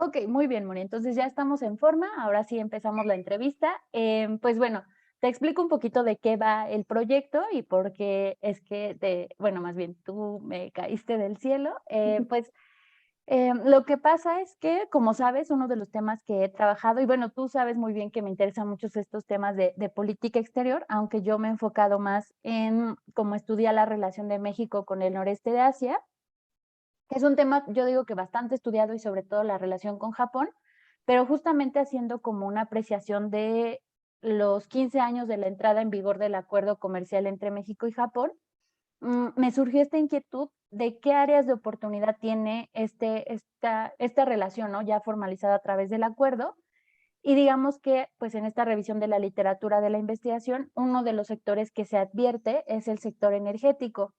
Ok, muy bien, Moni. Entonces ya estamos en forma. Ahora sí empezamos la entrevista. Pues bueno, te explico un poquito de qué va el proyecto y por qué es que bueno, más bien tú me caíste del cielo. Lo que pasa es que, como sabes, uno de los temas que he trabajado, y bueno, tú sabes muy bien que me interesan mucho estos temas de política exterior, aunque yo me he enfocado más en cómo estudiar la relación de México con el noreste de Asia. Es un tema, yo digo que bastante estudiado y sobre todo la relación con Japón, pero justamente haciendo como una apreciación de los 15 años de la entrada en vigor del acuerdo comercial entre México y Japón, me surgió esta inquietud de qué áreas de oportunidad tiene esta relación, ¿no? Ya formalizada a través del acuerdo. Y digamos que, pues en esta revisión de la literatura de la investigación, uno de los sectores que se advierte es el sector energético.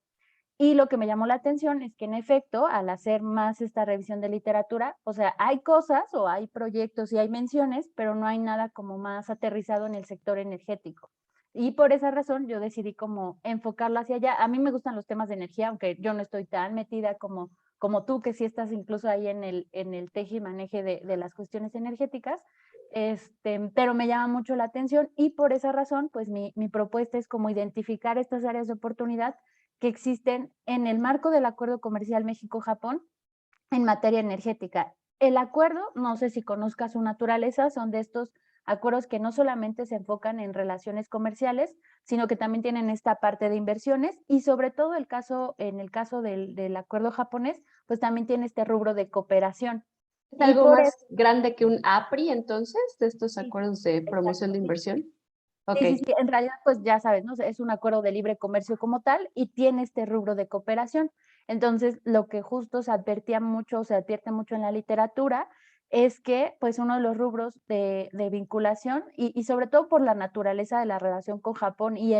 Y lo que me llamó la atención es que en efecto, al hacer más esta revisión de literatura, o sea, hay cosas o hay proyectos y hay menciones, pero no hay nada como más aterrizado en el sector energético. Y por esa razón yo decidí como enfocarlo hacia allá. A mí me gustan los temas de energía, aunque yo no estoy tan metida como tú, que sí estás incluso ahí en el teje y maneje de las cuestiones energéticas. Pero me llama mucho la atención y por esa razón, pues mi propuesta es como identificar estas áreas de oportunidad que existen en el marco del Acuerdo Comercial México-Japón en materia energética. El acuerdo, no sé si conozcas su naturaleza, son de estos acuerdos que no solamente se enfocan en relaciones comerciales, sino que también tienen esta parte de inversiones y sobre todo en el caso del acuerdo japonés, pues también tiene este rubro de cooperación. ¿Es Y algo por más eso, grande que un APRI entonces, de estos sí, acuerdos de promoción exacto, de sí. inversión? Ok. Sí, sí, sí, en realidad, pues ya sabes, ¿no? Es un acuerdo de libre comercio como tal y tiene este rubro de cooperación. Entonces, lo que justo se advertía mucho, se advierte mucho en la literatura, es que, pues, uno de los rubros de vinculación y sobre todo por la naturaleza de la relación con Japón y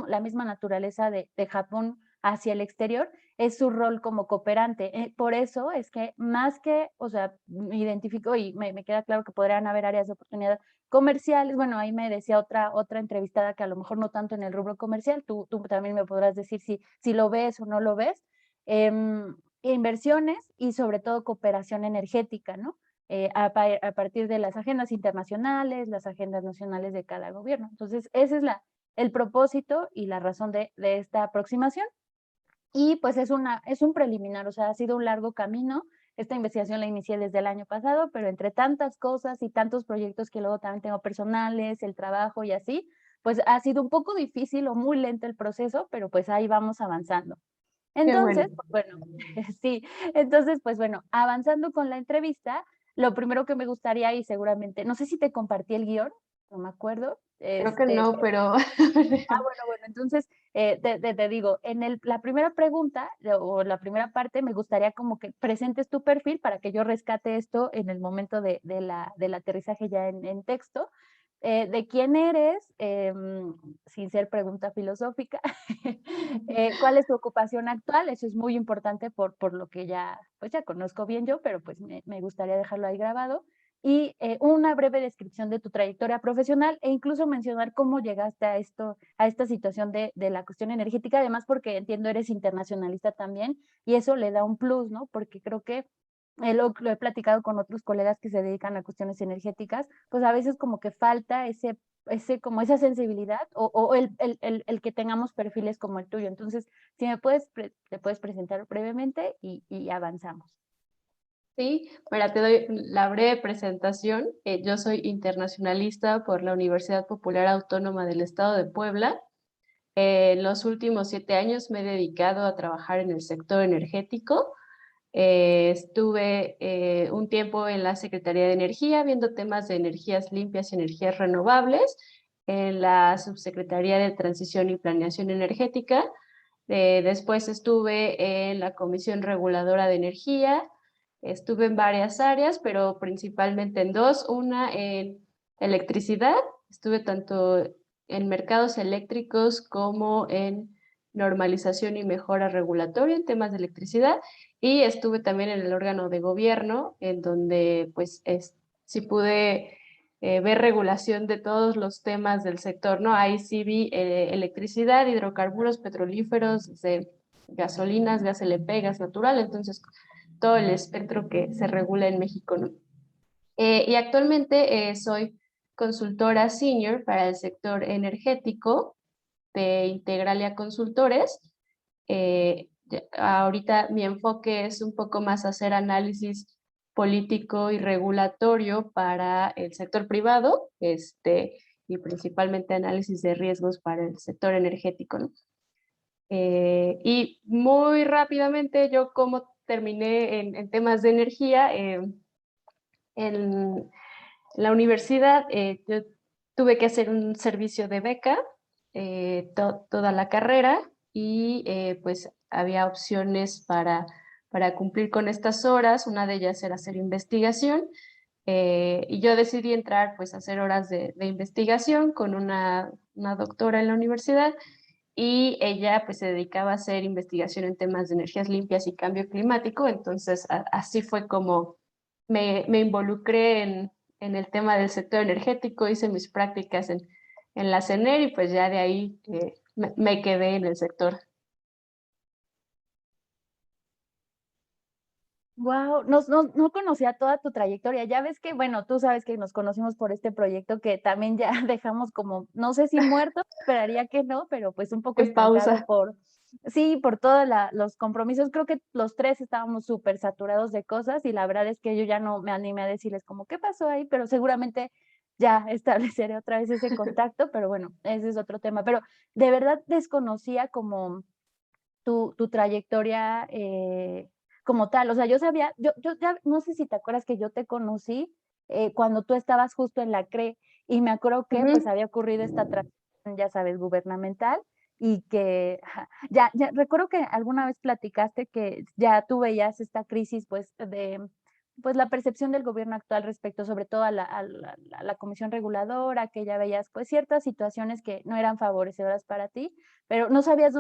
la misma naturaleza de Japón hacia el exterior, es su rol como cooperante. Por eso es que más que, o sea, me identifico y me queda claro que podrían haber áreas de oportunidad comerciales, bueno, ahí me decía otra entrevistada que a lo mejor no tanto en el rubro comercial, tú también me podrás decir si lo ves o no lo ves, inversiones y sobre todo cooperación energética, ¿no? A partir de las agendas internacionales, las agendas nacionales de cada gobierno. Entonces, ese es el propósito y la razón de esta aproximación. Y pues es un preliminar, o sea, ha sido un largo camino. Esta investigación la inicié desde el año pasado, pero entre tantas cosas y tantos proyectos que luego también tengo personales, el trabajo y así, pues ha sido un poco difícil o muy lento el proceso, pero pues ahí vamos avanzando. Qué bueno. Entonces, pues bueno, sí, entonces, pues bueno, avanzando con la entrevista, lo primero que me gustaría y seguramente, no sé si te compartí el guión, no me acuerdo, Creo que no, pero bueno, entonces, te digo, la primera pregunta o la primera parte me gustaría como que presentes tu perfil para que yo rescate esto en el momento del aterrizaje ya en texto. De quién eres, sin ser pregunta filosófica, cuál es tu ocupación actual, eso es muy importante por lo que pues ya conozco bien yo, pero pues me gustaría dejarlo ahí grabado y una breve descripción de tu trayectoria profesional e incluso mencionar cómo llegaste a esto, a esta situación de la cuestión energética, además porque entiendo eres internacionalista también y eso le da un plus, ¿no? Porque creo que lo he platicado con otros colegas que se dedican a cuestiones energéticas, pues a veces como que falta como esa sensibilidad o el que tengamos perfiles como el tuyo. Entonces, si te puedes presentar brevemente y avanzamos. sí, mira, te doy la breve presentación. Yo soy internacionalista por la Universidad Popular Autónoma del Estado de Puebla. En los últimos 7 años me he dedicado a trabajar en el sector energético. Estuve un tiempo en la Secretaría de Energía viendo temas de energías limpias y energías renovables, en la Subsecretaría de Transición y Planeación Energética. Después estuve en la Comisión Reguladora de Energía. Estuve en varias áreas, pero principalmente en dos. Una en electricidad. Estuve tanto en mercados eléctricos como en normalización y mejora regulatoria en temas de electricidad. Y estuve también en el órgano de gobierno, en donde pues sí pude ver regulación de todos los temas del sector, ¿no? Ahí sí vi electricidad, hidrocarburos, petrolíferos, desde gasolinas, gas LP, gas natural, entonces todo el espectro que se regula en México, ¿no? Y actualmente soy consultora senior para el sector energético de Integralia Consultores. Ahorita mi enfoque es un poco más hacer análisis político y regulatorio para el sector privado, y principalmente análisis de riesgos para el sector energético, ¿no? Y muy rápidamente, yo como terminé en temas de energía, en la universidad, yo tuve que hacer un servicio de beca toda la carrera y pues había opciones para cumplir con estas horas. Una de ellas era hacer investigación, y yo decidí entrar pues a hacer horas de investigación con una doctora en la universidad, y ella pues se dedicaba a hacer investigación en temas de energías limpias y cambio climático. Entonces así fue como me involucré en el tema del sector energético, hice mis prácticas en la CENER y pues ya de ahí me quedé en el sector. Wow, no conocía toda tu trayectoria. Ya ves que, bueno, tú sabes que nos conocimos por este proyecto que también ya dejamos como, no sé si muerto, esperaría que no, pero pues un poco En estancado pausa. por, sí, por todos los compromisos. Creo que los tres estábamos súper saturados de cosas y la verdad es que yo ya no me animé a decirles como, ¿qué pasó ahí? Pero seguramente ya estableceré otra vez ese contacto, pero bueno, ese es otro tema. Pero de verdad desconocía como tu trayectoria como tal. O sea, yo sabía, yo ya no sé si te acuerdas que yo te conocí cuando tú estabas justo en la CRE y me acuerdo que pues Ujú. había ocurrido esta transición, ya sabes, gubernamental y que ya recuerdo que alguna vez platicaste que ya tú veías esta crisis pues de pues la percepción del gobierno actual respecto sobre todo a la comisión reguladora, que ya veías pues ciertas situaciones que no eran favorecedoras para ti, pero no sabía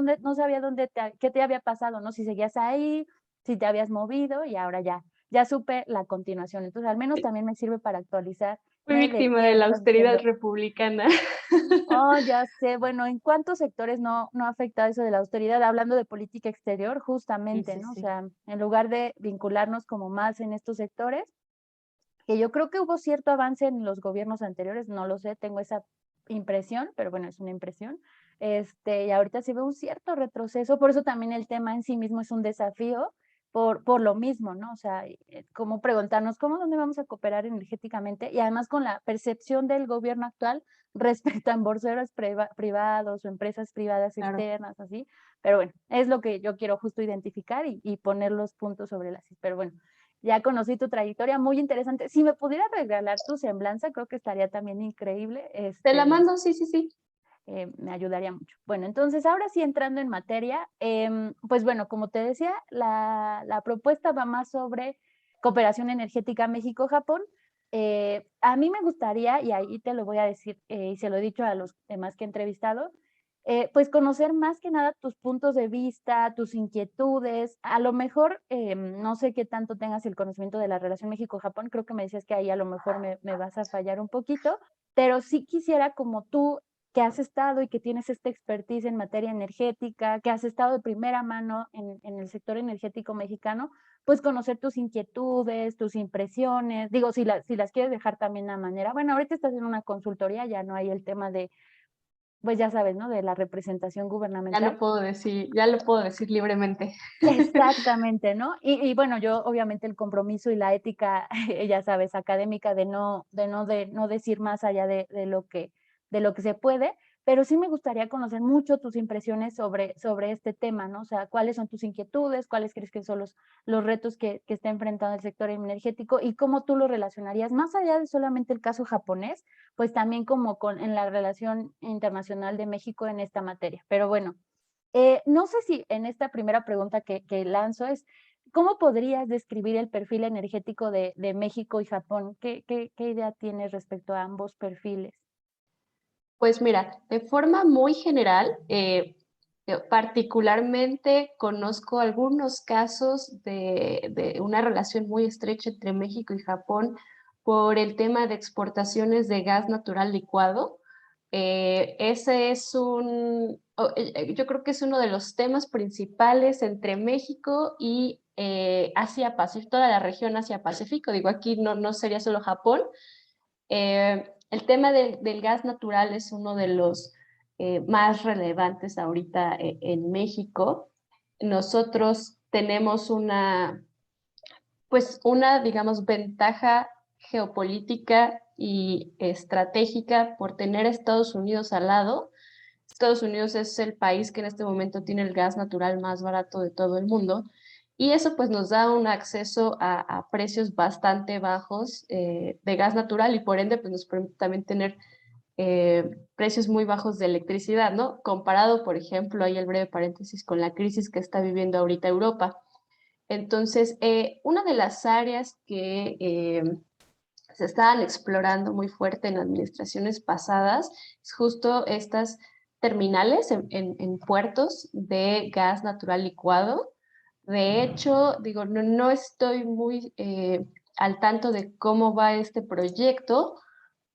qué te había pasado, ¿no? Si seguías ahí, si te habías movido y ahora ya supe la continuación. Entonces, al menos también me sirve para actualizarme Fui de víctima de qué la estás austeridad haciendo. republicana. Oh, ya sé. Bueno, ¿en cuántos sectores no ha afectado eso de la austeridad? Hablando de política exterior, Sí, justamente, sí, ¿no? O sí. sea, en lugar de vincularnos como más en estos sectores, que yo creo que hubo cierto avance en los gobiernos anteriores, no lo sé, tengo esa impresión, pero bueno, es una impresión. Y ahorita se ve un cierto retroceso, por eso también el tema en sí mismo es un desafío, por lo mismo, ¿no? O sea, como preguntarnos dónde vamos a cooperar energéticamente y además con la percepción del gobierno actual respecto a embolseros privados o empresas privadas Claro. externas, así. Pero bueno, es lo que yo quiero justo identificar y poner los puntos sobre las is. Pero bueno, ya conocí tu trayectoria, muy interesante. Si me pudieras regalar tu semblanza, creo que estaría también increíble. Te la mando, sí, sí, sí. Me ayudaría mucho. Bueno, entonces ahora sí entrando en materia, pues bueno, como te decía, la propuesta va más sobre cooperación energética México-Japón. A mí me gustaría, y ahí te lo voy a decir, y se lo he dicho a los demás que he entrevistado, pues conocer más que nada tus puntos de vista, tus inquietudes. A lo mejor, no sé qué tanto tengas el conocimiento de la relación México-Japón, creo que me decías que ahí a lo mejor me vas a fallar un poquito, pero sí quisiera como tú que has estado y que tienes esta expertise en materia energética, que has estado de primera mano en el sector energético mexicano, pues conocer tus inquietudes, tus impresiones. Digo, si las quieres dejar también a manera, bueno, ahorita estás en una consultoría, ya no hay el tema de, pues ya sabes, ¿no? De la representación gubernamental. Ya lo puedo decir libremente. Exactamente, ¿no? Y bueno, yo obviamente el compromiso y la ética, ya sabes, académica de no decir más allá de lo que se puede, pero sí me gustaría conocer mucho tus impresiones sobre este tema, ¿no? O sea, cuáles son tus inquietudes, cuáles crees que son los retos que está enfrentando el sector energético y cómo tú lo relacionarías, más allá de solamente el caso japonés, pues también como en la relación internacional de México en esta materia. Pero bueno. No sé si en esta primera pregunta que lanzo es, ¿cómo podrías describir el perfil energético de México y Japón? ¿Qué idea tienes respecto a ambos perfiles? Pues mira, de forma muy general, particularmente conozco algunos casos de una relación muy estrecha entre México y Japón por el tema de exportaciones de gas natural licuado. Ese es yo creo que es uno de los temas principales entre México y Asia-Pacífico, toda la región Asia-Pacífico, digo, aquí no sería solo Japón. El tema del gas natural es uno de los más relevantes ahorita en México. Nosotros tenemos digamos, ventaja geopolítica y estratégica por tener a Estados Unidos al lado. Estados Unidos es el país que en este momento tiene el gas natural más barato de todo el mundo y eso pues nos da un acceso a precios bastante bajos de gas natural y por ende pues nos permite también tener precios muy bajos de electricidad, ¿no? Comparado, por ejemplo, ahí el breve paréntesis con la crisis que está viviendo ahorita Europa. Entonces, una de las áreas que se estaban explorando muy fuerte en administraciones pasadas es justo estas terminales en puertos de gas natural licuado. De hecho, digo, no estoy muy al tanto de cómo va este proyecto,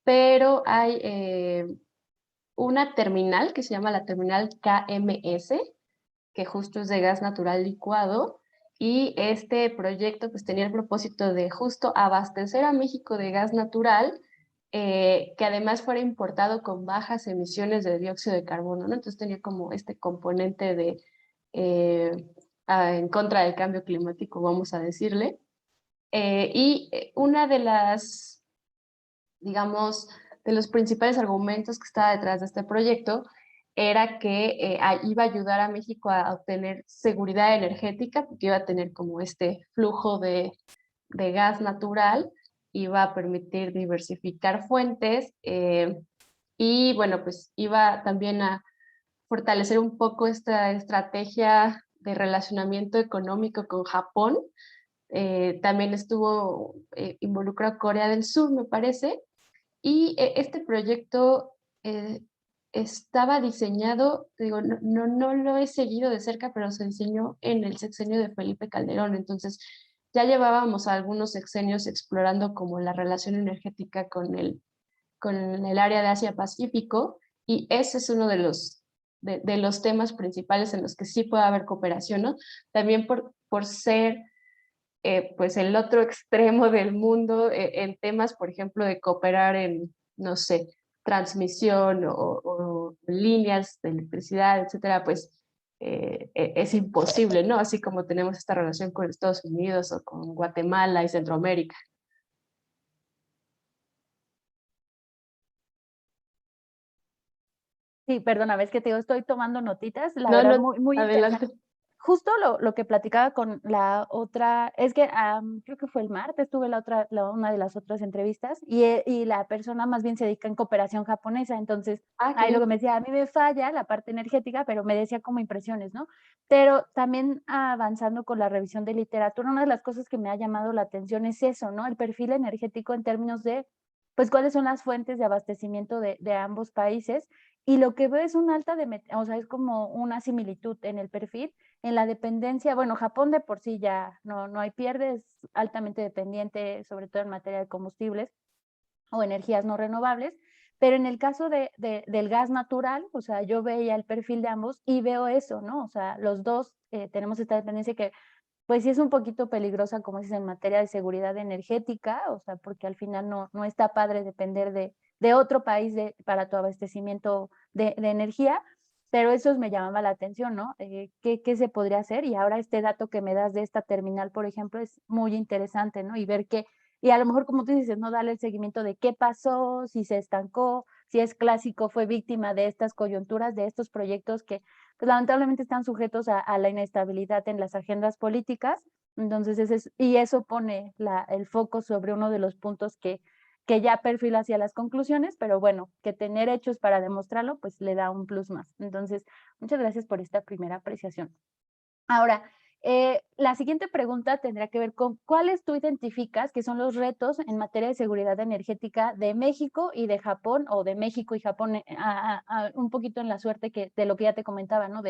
pero hay una terminal que se llama la terminal KMS, que justo es de gas natural licuado, y este proyecto pues tenía el propósito de justo abastecer a México de gas natural, que además fuera importado con bajas emisiones de dióxido de carbono, ¿no? Entonces tenía como este componente de en contra del cambio climático, vamos a decirle. Una de las, digamos, de los principales argumentos que estaba detrás de este proyecto era que iba a ayudar a México a obtener seguridad energética, porque iba a tener como este flujo de gas natural, iba a permitir diversificar fuentes y bueno, pues iba también a fortalecer un poco esta estrategia de relacionamiento económico con Japón. También estuvo involucrado Corea del Sur, me parece, y este proyecto estaba diseñado, digo, no lo he seguido de cerca, pero se diseñó en el sexenio de Felipe Calderón. Entonces, ya llevábamos algunos sexenios explorando como la relación energética con el área de Asia-Pacífico, y ese es uno de los temas principales en los que sí puede haber cooperación, ¿no? También por ser pues el otro extremo del mundo en temas, por ejemplo, de cooperar en, no sé, transmisión o líneas de electricidad, etcétera, pues es imposible, ¿no? Así como tenemos esta relación con Estados Unidos o con Guatemala y Centroamérica. Sí, perdona, ves que te digo, estoy tomando notitas, la No, verdad, no, muy interesante. adelante. Justo lo que platicaba con la otra, es que creo que fue el martes, tuve una de las otras entrevistas y la persona más bien se dedica en cooperación japonesa, entonces Ah, qué ahí lo que bien. me decía, a mí me falla la parte energética, pero me decía como impresiones, ¿no? Pero también avanzando con la revisión de literatura, una de las cosas que me ha llamado la atención es eso, ¿no? El perfil energético en términos de, pues, cuáles son las fuentes de abastecimiento de ambos países. Y lo que veo es una o sea, es como una similitud en el perfil, en la dependencia. Bueno, Japón de por sí ya no hay pierde, es altamente dependiente, sobre todo en materia de combustibles o energías no renovables, pero en el caso del gas natural, o sea, yo veía el perfil de ambos y veo eso, ¿no? O sea, los dos tenemos esta dependencia que pues sí es un poquito peligrosa, como dices, en materia de seguridad energética, o sea, porque al final no está padre depender de otro país para tu abastecimiento de energía, pero eso me llamaba la atención, ¿no? ¿Qué se podría hacer? Y ahora este dato que me das de esta terminal, por ejemplo, es muy interesante, ¿no? Y ver qué, y a lo mejor como tú dices, ¿no? Darle el seguimiento de qué pasó, si se estancó, si es clásico, fue víctima de estas coyunturas, de estos proyectos que pues, lamentablemente están sujetos a la inestabilidad en las agendas políticas. Entonces, y eso pone el foco sobre uno de los puntos que ya perfila hacia las conclusiones, pero bueno, que tener hechos para demostrarlo, pues le da un plus más. Entonces, muchas gracias por esta primera apreciación. Ahora, la siguiente pregunta tendrá que ver con cuáles tú identificas que son los retos en materia de seguridad energética de México y de Japón, o de México y Japón, un poquito en la suerte de lo que ya te comentaba, ¿no?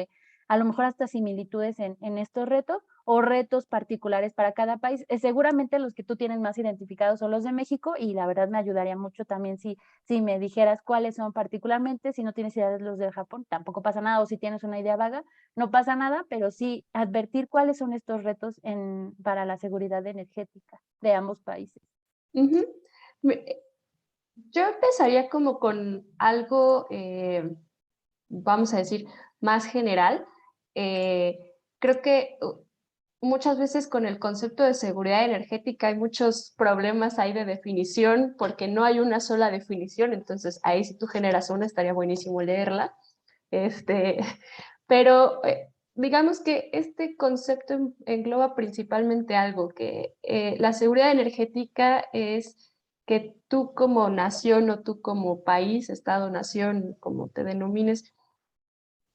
a lo mejor hasta similitudes en estos retos o retos particulares para cada país. Seguramente los que tú tienes más identificados son los de México y la verdad me ayudaría mucho también si me dijeras cuáles son particularmente, si no tienes idea de los de Japón, tampoco pasa nada, o si tienes una idea vaga, no pasa nada, pero sí advertir cuáles son estos retos para la seguridad energética de ambos países. Ujú. Me- Yo empezaría como con algo, vamos a decir, más general. Creo que muchas veces con el concepto de seguridad energética hay muchos problemas ahí de definición porque no hay una sola definición, entonces ahí si tú generas una estaría buenísimo leerla. Este, pero digamos que este concepto engloba principalmente algo, que la seguridad energética es que tú como nación o tú como país, estado, nación, como te denomines,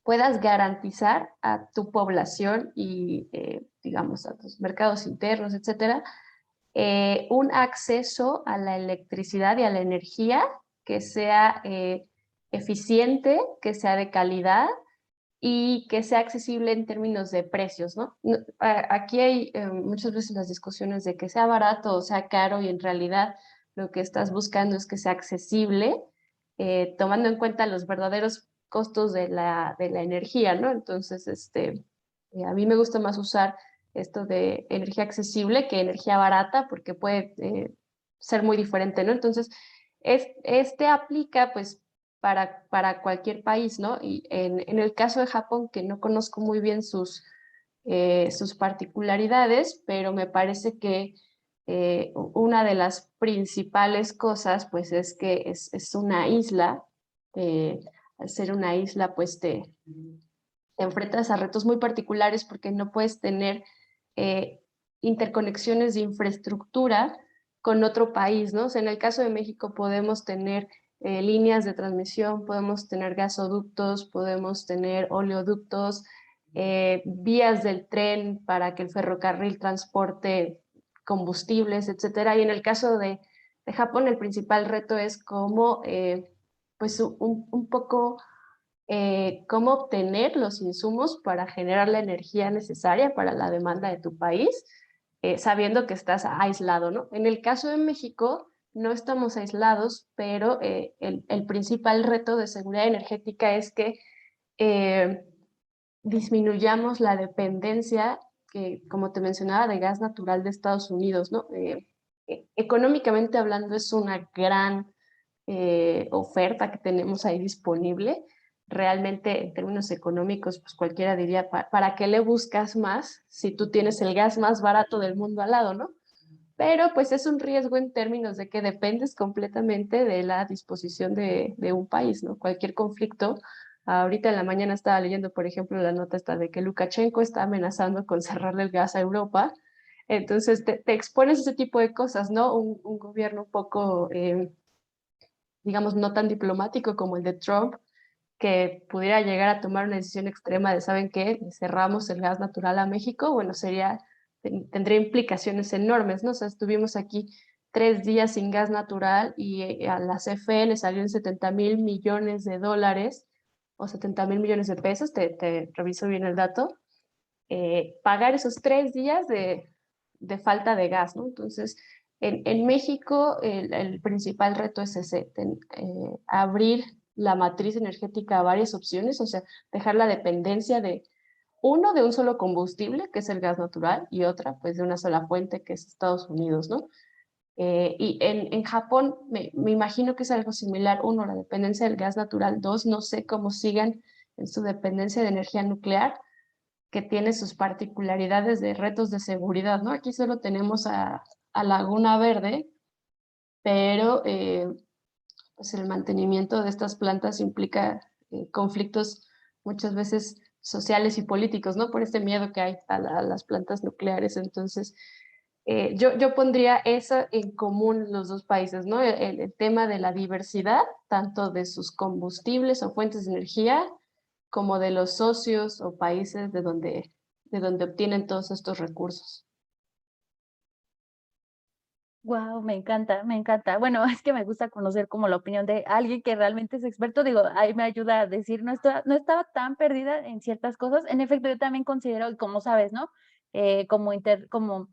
puedas garantizar a tu población y, digamos, a tus mercados internos, etcétera, un acceso a la electricidad y a la energía que sea eficiente, que sea de calidad y que sea accesible en términos de precios, ¿no? Aquí hay muchas veces las discusiones de que sea barato o sea caro y en realidad lo que estás buscando es que sea accesible, tomando en cuenta los verdaderos costos de la energía, ¿no? Entonces, a mí me gusta más usar esto de energía accesible que energía barata porque puede ser muy diferente, ¿no? Entonces, este aplica pues para cualquier país, ¿no? Y en el caso de Japón, que no conozco muy bien sus particularidades, pero me parece que una de las principales cosas, pues es que es una isla, al ser una isla, pues te enfrentas a retos muy particulares porque no puedes tener eh, interconexiones de infraestructura con otro país, ¿no? O sea, en el caso de México podemos tener líneas de transmisión, podemos tener gasoductos, podemos tener oleoductos, vías del tren para que el ferrocarril transporte combustibles, etcétera. Y en el caso de Japón, el principal reto es cómo, pues, un poco cómo obtener los insumos para generar la energía necesaria para la demanda de tu país, sabiendo que estás aislado, ¿no? En el caso de México, no estamos aislados, pero el principal reto de seguridad energética es que eh, disminuyamos la dependencia, que, como te mencionaba, de gas natural de Estados Unidos, ¿no? Económicamente hablando, es una gran oferta que tenemos ahí disponible. Realmente, en términos económicos, pues cualquiera diría, ¿para qué le buscas más si tú tienes el gas más barato del mundo al lado, ¿no? Pero pues es un riesgo en términos de que dependes completamente de la disposición de un país, ¿no? Cualquier conflicto. Ahorita en la mañana estaba leyendo, por ejemplo, la nota esta de que Lukashenko está amenazando con cerrarle el gas a Europa. Entonces te expones a ese tipo de cosas, ¿no? Un gobierno un poco, digamos, no tan diplomático como el de Trump, que pudiera llegar a tomar una decisión extrema de, ¿saben qué? Cerramos el gas natural a México, bueno, tendría implicaciones enormes, ¿no? O sea, estuvimos aquí 3 días sin gas natural y a la CFE le salió en 70,000 millones de dólares o 70,000 millones de pesos, te reviso bien el dato, pagar esos 3 días de falta de gas, ¿no? Entonces, en México el principal reto es ese, abrir la matriz energética a varias opciones, o sea, dejar la dependencia de un solo combustible, que es el gas natural, y otra, pues de una sola fuente, que es Estados Unidos, ¿no? Y en Japón me imagino que es algo similar. Uno, la dependencia del gas natural. Dos, no sé cómo sigan en su dependencia de energía nuclear, que tiene sus particularidades de retos de seguridad, ¿no? Aquí solo tenemos a Laguna Verde, pero pues el mantenimiento de estas plantas implica conflictos muchas veces sociales y políticos, ¿no? Por este miedo que hay a las plantas nucleares. Entonces, yo pondría eso en común los dos países, ¿no? El tema de la diversidad, tanto de sus combustibles o fuentes de energía, como de los socios o países de donde obtienen todos estos recursos. Wow, me encanta, me encanta. Bueno, es que me gusta conocer como la opinión de alguien que realmente es experto. Digo, ahí me ayuda a decir, no estaba tan perdida en ciertas cosas. En efecto, yo también considero, y como sabes, ¿no? Como,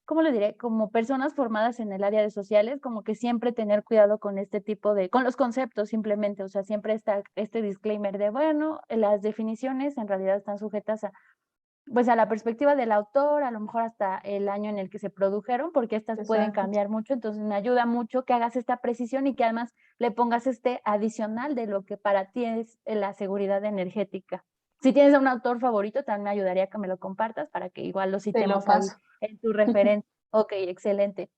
¿cómo lo diré? Como personas formadas en el área de sociales, como que siempre tener cuidado con este tipo de, con los conceptos simplemente, o sea, siempre está este disclaimer de, bueno, las definiciones en realidad están sujetas a pues a la perspectiva del autor, a lo mejor hasta el año en el que se produjeron, porque estas pueden Exacto. cambiar mucho. Entonces, me ayuda mucho que hagas esta precisión y que además le pongas este adicional de lo que para ti es la seguridad energética. Si tienes a un autor favorito, también me ayudaría que me lo compartas para que igual lo Te lo citemos ahí paso. en tu referencia. Okey, excelente.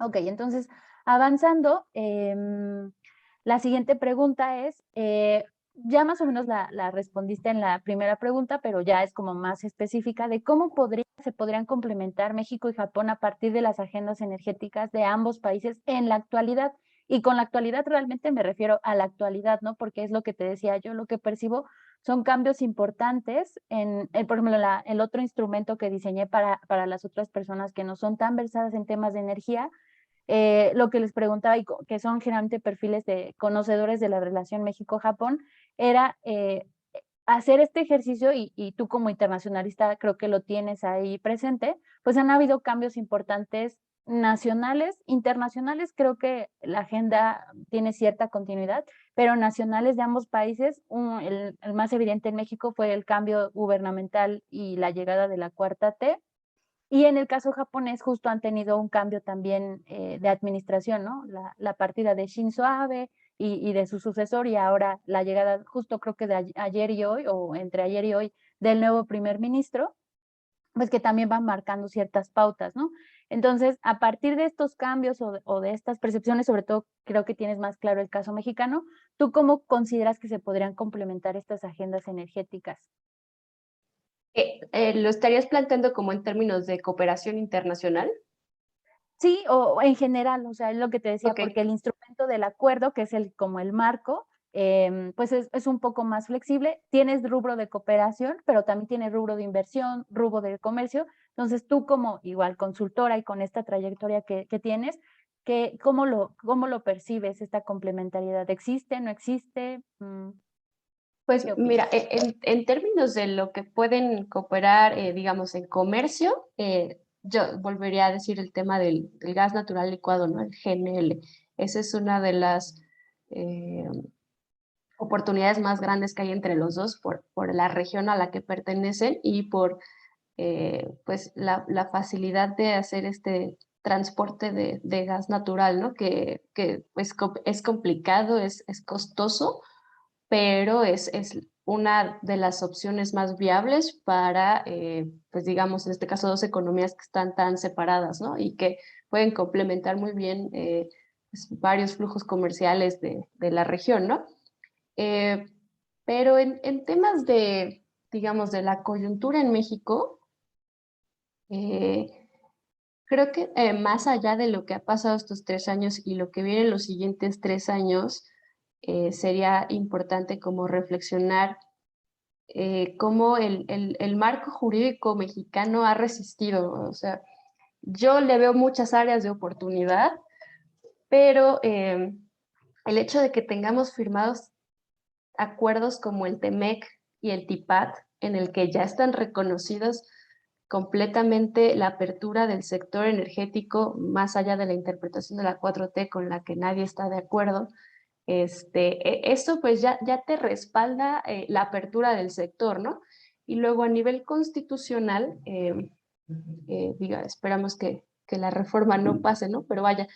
Okey, entonces, avanzando, la siguiente pregunta es, ya más o menos la respondiste en la primera pregunta, pero ya es como más específica de cómo se podrían complementar México y Japón a partir de las agendas energéticas de ambos países en la actualidad. Y con la actualidad realmente me refiero a la actualidad, ¿no? Porque es lo que te decía yo, lo que percibo son cambios importantes por ejemplo, el otro instrumento que diseñé para las otras personas que no son tan versadas en temas de energía, lo que les preguntaba, que son generalmente perfiles de conocedores de la relación México-Japón, era hacer este ejercicio y tú como internacionalista creo que lo tienes ahí presente, pues han habido cambios importantes nacionales, internacionales, creo que la agenda tiene cierta continuidad, pero nacionales de ambos países, el más evidente en México fue el cambio gubernamental y la llegada de la cuarta T, y en el caso japonés, justo han tenido un cambio también, de administración, ¿no? La partida de Shinzo Abe y de su sucesor, y ahora la llegada, justo creo que de ayer y hoy, o entre ayer y hoy, del nuevo primer ministro, pues que también van marcando ciertas pautas, ¿no? Entonces, a partir de estos cambios o de estas percepciones, sobre todo creo que tienes más claro el caso mexicano, ¿tú cómo consideras que se podrían complementar estas agendas energéticas? ¿Lo estarías planteando como en términos de cooperación internacional? Sí, o en general, o sea, es lo que te decía, Ok. porque el instrumento del acuerdo, que es como el marco, pues es un poco más flexible. Tienes rubro de cooperación, pero también tienes rubro de inversión, rubro de comercio. Entonces, tú como igual consultora y con esta trayectoria que tienes, ¿cómo lo percibes esta complementariedad? ¿Existe, no existe? Pues ¿Qué mira, opinas? en términos de lo que pueden cooperar, digamos, en comercio, yo volvería a decir el tema del gas natural licuado, ¿no? El GNL. Esa es una de las eh, oportunidades más grandes que hay entre los dos por la región a la que pertenecen y por pues la facilidad de hacer este transporte de gas natural, ¿no? Que pues, es complicado, es costoso, pero es una de las opciones más viables para, pues digamos, en este caso, dos economías que están tan separadas, ¿no? Y que pueden complementar muy bien pues, varios flujos comerciales de la región, ¿no? Eh, pero en temas de, digamos, de la coyuntura en México, eh, creo que más allá de lo que ha pasado estos 3 años y lo que viene en los siguientes 3 años, sería importante como reflexionar cómo el marco jurídico mexicano ha resistido. O sea, yo le veo muchas áreas de oportunidad, pero el hecho de que tengamos firmados acuerdos como el TEMEC y el TIPAT, en el que ya están reconocidos completamente la apertura del sector energético, más allá de la interpretación de la 4T con la que nadie está de acuerdo, eso pues ya te respalda la apertura del sector, ¿no? Y luego a nivel constitucional, diga, esperamos que la reforma no pase, ¿no? Pero vaya,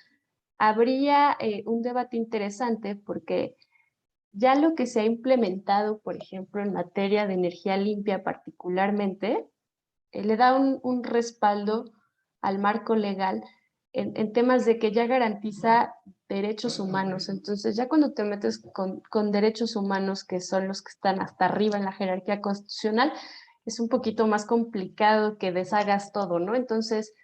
habría un debate interesante porque ya lo que se ha implementado, por ejemplo, en materia de energía limpia particularmente, le da un respaldo al marco legal en temas de que ya garantiza derechos humanos. Entonces, ya cuando te metes con derechos humanos, que son los que están hasta arriba en la jerarquía constitucional, es un poquito más complicado que deshagas todo, ¿no? Entonces,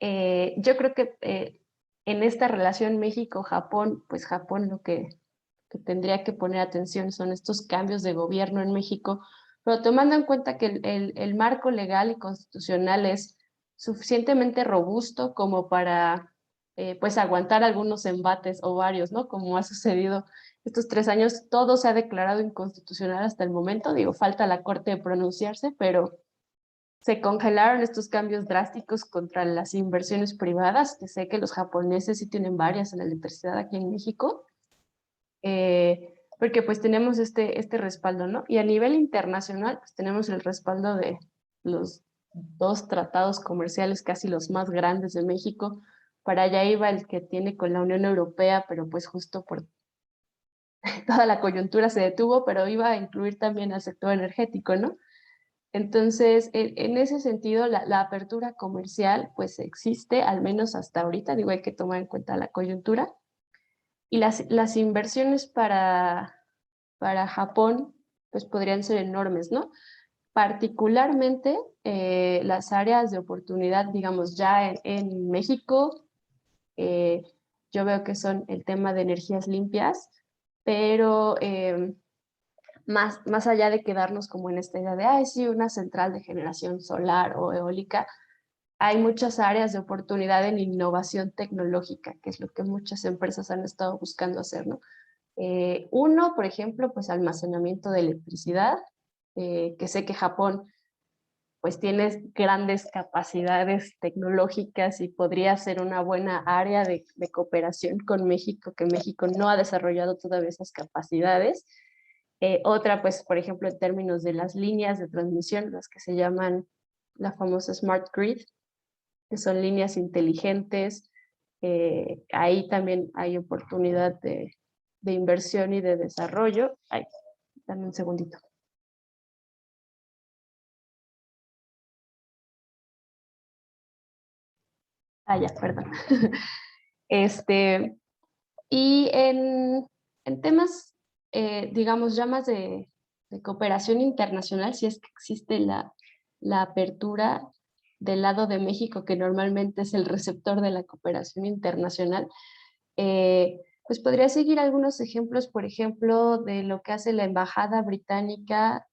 yo creo que en esta relación México-Japón, pues Japón lo que tendría que poner atención son estos cambios de gobierno en México, pero tomando en cuenta que marco legal y constitucional es suficientemente robusto como para pues aguantar algunos embates o varios, ¿no? Como ha sucedido estos 3 años, todo se ha declarado inconstitucional hasta el momento. Digo, falta la Corte de pronunciarse, pero se congelaron estos cambios drásticos contra las inversiones privadas, que sé que los japoneses sí tienen varias en la electricidad aquí en México, porque pues tenemos este respaldo, ¿no? Y a nivel internacional, pues tenemos el respaldo de los dos tratados comerciales casi los más grandes de México. Para allá iba el que tiene con la Unión Europea, pero pues justo por toda la coyuntura se detuvo, pero iba a incluir también al sector energético, ¿no? Entonces, en ese sentido, la apertura comercial pues existe, al menos hasta ahorita, digo, hay que tomar en cuenta la coyuntura. Y las inversiones para Japón pues podrían ser enormes, ¿no? Particularmente las áreas de oportunidad, digamos, ya en México, eh, yo veo que son el tema de energías limpias, pero más allá de quedarnos como en esta idea de, ay, sí, una central de generación solar o eólica, hay muchas áreas de oportunidad en innovación tecnológica, que es lo que muchas empresas han estado buscando hacer, ¿no? Uno, por ejemplo, pues almacenamiento de electricidad, que sé que Japón pues tiene grandes capacidades tecnológicas y podría ser una buena área de cooperación con México, que México no ha desarrollado todavía esas capacidades. Otra, pues, por ejemplo, en términos de las líneas de transmisión, las que se llaman la famosa Smart Grid, que son líneas inteligentes. Ahí también hay oportunidad de inversión y de desarrollo. Ay, dame un segundito. Ah, ya, perdón. Este, y en temas, digamos, ya más de cooperación internacional, si es que existe la apertura del lado de México, que normalmente es el receptor de la cooperación internacional, pues podría seguir algunos ejemplos, por ejemplo, de lo que hace la Embajada Británica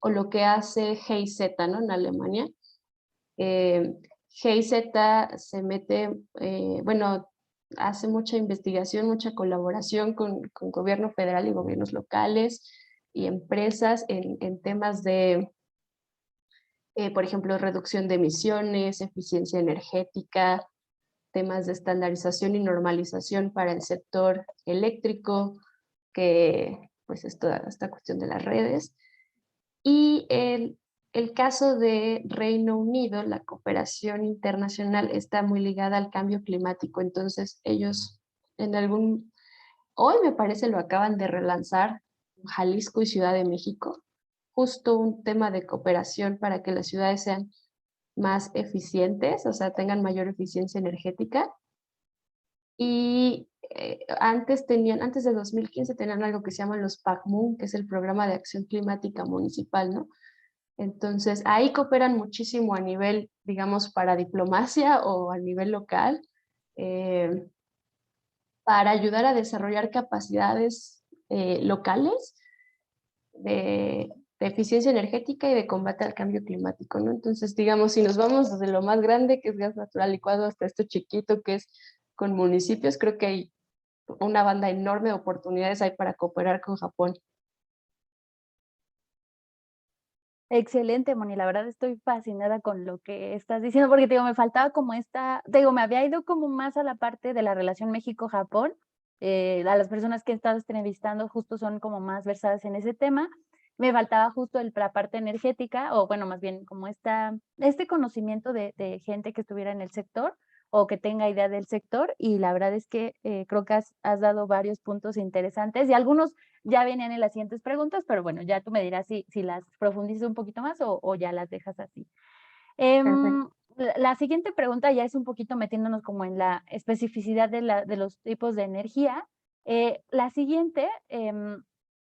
o lo que hace GIZ, ¿no? En Alemania. GIZ se mete, bueno, hace mucha investigación, mucha colaboración con gobierno federal y gobiernos locales y empresas en temas de, por ejemplo, reducción de emisiones, eficiencia energética, temas de estandarización y normalización para el sector eléctrico, que pues es toda esta cuestión de las redes. Y el caso de Reino Unido, la cooperación internacional está muy ligada al cambio climático, entonces ellos en algún, hoy me parece lo acaban de relanzar, Jalisco y Ciudad de México, justo un tema de cooperación para que las ciudades sean más eficientes, o sea, tengan mayor eficiencia energética. Y antes de 2015 tenían algo que se llama los PACMUN, que es el Programa de Acción Climática Municipal, ¿no? Entonces, ahí cooperan muchísimo a nivel, digamos, para diplomacia o a nivel local, eh, para ayudar a desarrollar capacidades locales de eficiencia energética y de combate al cambio climático, ¿no? Entonces, digamos, si nos vamos desde lo más grande, que es gas natural licuado, hasta esto chiquito, que es con municipios, creo que hay una banda enorme de oportunidades ahí para cooperar con Japón. Excelente, Moni, la verdad estoy fascinada con lo que estás diciendo, porque te digo, me faltaba como esta, te digo, me había ido como más a la parte de la relación México-Japón. A las personas que he estado entrevistando justo son como más versadas en ese tema. Me faltaba justo la parte energética, o bueno, más bien como este conocimiento de gente que estuviera en el sector o que tenga idea del sector, y la verdad es que creo que has dado varios puntos interesantes y algunos ya venían en las siguientes preguntas, pero bueno, ya tú me dirás si las profundizas un poquito más o ya las dejas así. Perfecto. La siguiente pregunta ya es un poquito metiéndonos como en la especificidad de los tipos de energía. La siguiente